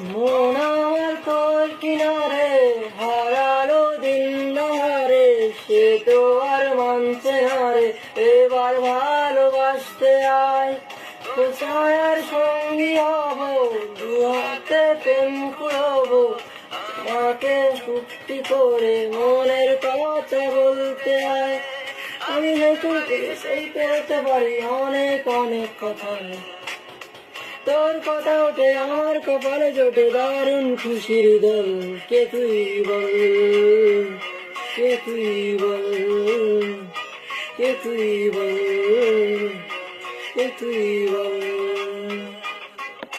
মন আমার তোর কিনারে হারালো দিন নাহারে, সে তো আর মানছে না রে, এবার ভালোবাসতে আয়। তো ছায়ার সঙ্গী হব, দু হাতে প্রেম কুড়বো, মাকে চুক্তি করে মনের কথা বলতে আয়। আমি হয়তো সেই পেরোতে পারি অনেক অনেক কথা, তোর কথা ওঠে আমার কপালে জোটে দারুণ খুশির দল। কে তুই বল, কে তুই বল, কে তুই বল, কে তুই বল।